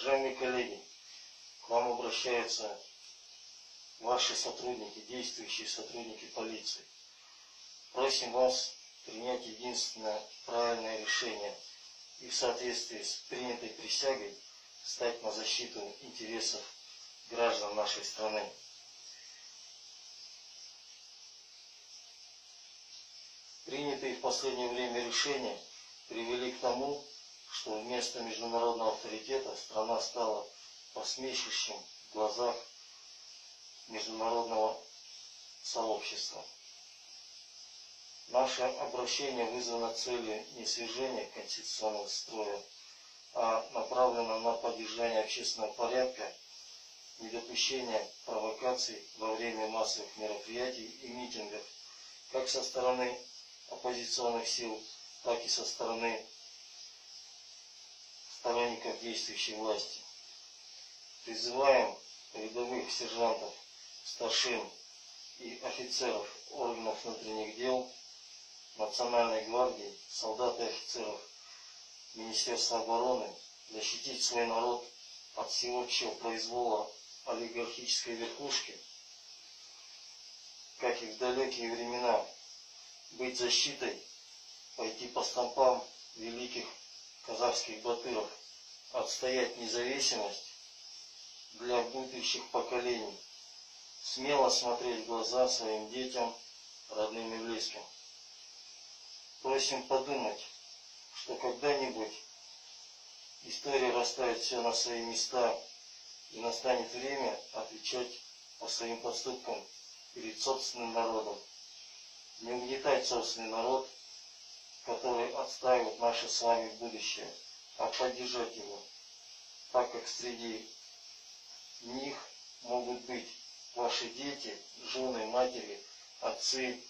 Уважаемые коллеги, к вам обращаются ваши сотрудники, действующие сотрудники полиции. Просим вас принять единственное правильное решение и в соответствии с принятой присягой стать на защиту интересов граждан нашей страны. Принятые в последнее время решения привели к тому, что вместо международного авторитета страна стала посмешищем в глазах международного сообщества. Наше обращение вызвано целью не свержения конституционного строя, а направлено на поддержание общественного порядка, недопущение провокаций во время массовых мероприятий и митингов, как со стороны оппозиционных сил, так и со стороны сторонников действующей власти. Призываем рядовых сержантов, старшин и офицеров органов внутренних дел, Национальной гвардии, солдат и офицеров Министерства обороны защитить свой народ от всеобщего произвола олигархической верхушки, как и в далекие времена, быть защитой, пойти по стопам великих казахских батыров, отстоять независимость для будущих поколений, смело смотреть в глаза своим детям, родным и близким. Просим подумать, что когда-нибудь история расставит все на свои места и настанет время отвечать по своим поступкам перед собственным народом. Не угнетать собственный народ, который отстаивает наше с вами будущее, а поддержать его, так как среди них могут быть ваши дети, жены, матери, отцы,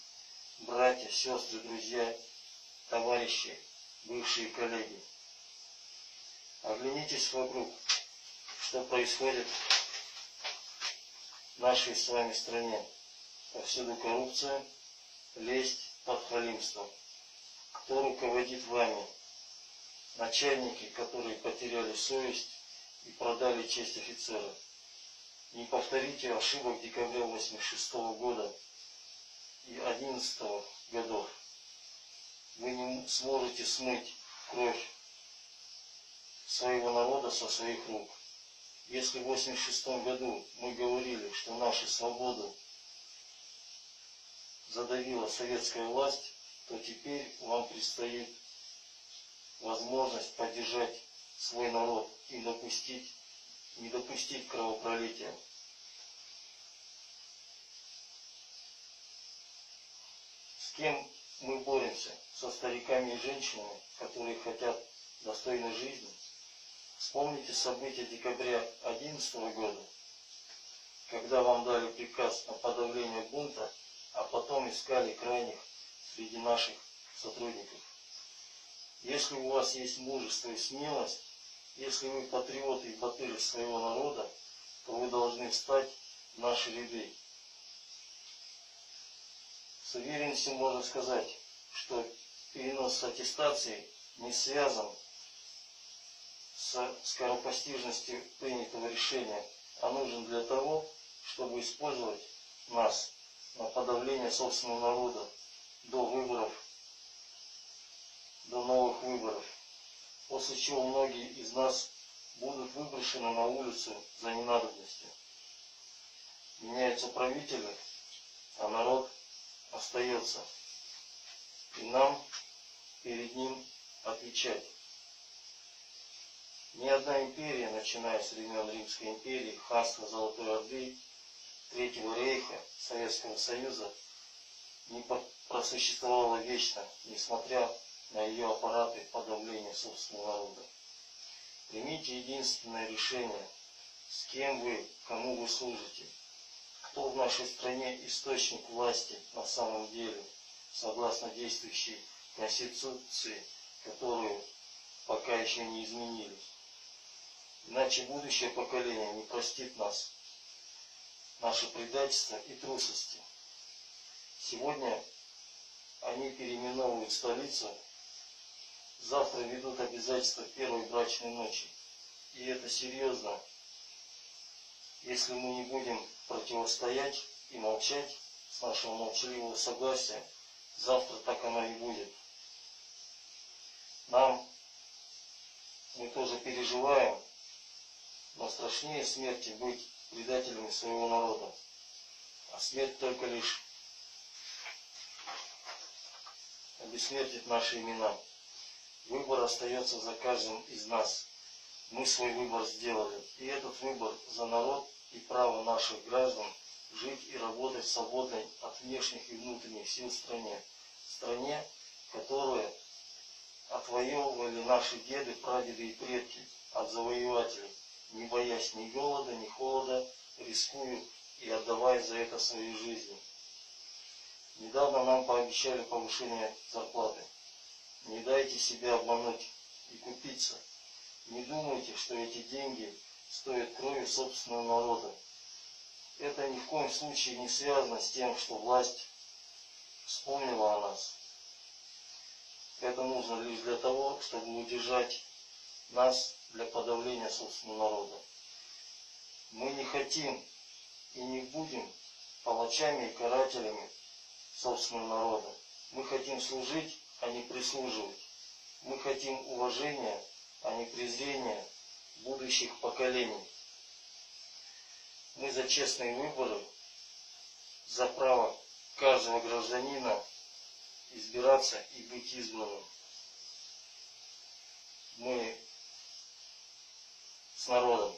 братья, сестры, друзья, товарищи, бывшие коллеги. Оглянитесь вокруг, что происходит в нашей с вами стране. Повсюду коррупция, лесть, подхалимство. Кто руководит вами? Начальники, которые потеряли совесть и продали честь офицера. Не повторите ошибок декабря 1986 года и 2011 годов. Вы не сможете смыть кровь своего народа со своих рук. Если в 1986 году мы говорили, что нашу свободу задавила советская власть, то теперь вам предстоит возможность поддержать свой народ и не допустить кровопролития. С кем мы боремся? Со стариками и женщинами, которые хотят достойной жизни? Вспомните события декабря 2011 года, когда вам дали приказ на подавление бунта, а потом искали крайних среди наших сотрудников. Если у вас есть мужество и смелость, если вы патриоты и батыры своего народа, то вы должны встать в наши ряды. С уверенностью можно сказать, что перенос с аттестацией не связан с скоропостижностью принятого решения, а нужен для того, чтобы использовать нас на подавление собственного народа до выборов, до новых выборов, после чего многие из нас будут выброшены на улицу за ненадобностью. Меняются правители, а народ остается. И нам перед ним отвечать. Ни одна империя, начиная с времен Римской империи, ханства Золотой Орды, Третьего рейха, Советского Союза, не просуществовала вечно, несмотря на ее аппараты подавления собственного народа. Примите единственное решение, с кем вы, кому вы служите, кто в нашей стране источник власти на самом деле, согласно действующей Конституции, которую пока еще не изменили. Иначе будущее поколение не простит нас, наше предательство и трусости. Сегодня они переименовывают столицу, завтра ведут обязательства первой брачной ночи. и это серьезно. Если мы не будем противостоять и молчать с нашего молчаливого согласия, завтра так оно и будет. Мы тоже переживаем, но страшнее смерти быть предателями своего народа. А смерть только лишь обессмертит наши имена. Выбор остается за каждым из нас. Мы свой выбор сделали. И этот выбор за народ и право наших граждан жить и работать свободной от внешних и внутренних сил в стране. Стране, которую отвоевывали наши деды, прадеды и предки от завоевателей, не боясь ни голода, ни холода, рискуя и отдавая за это свои жизни. Недавно нам пообещали повышение зарплаты. Не дайте себя обмануть и купиться. Не думайте, что эти деньги стоят крови собственного народа. Это ни в коем случае не связано с тем, что власть вспомнила о нас. Это нужно лишь для того, чтобы удержать нас для подавления собственного народа. Мы не хотим и не будем палачами и карателями собственного народа. Мы хотим служить, а не прислуживать. Мы хотим уважения, а не презрения будущих поколений. Мы за честные выборы, за право каждого гражданина избираться и быть избранным. Мы с народом.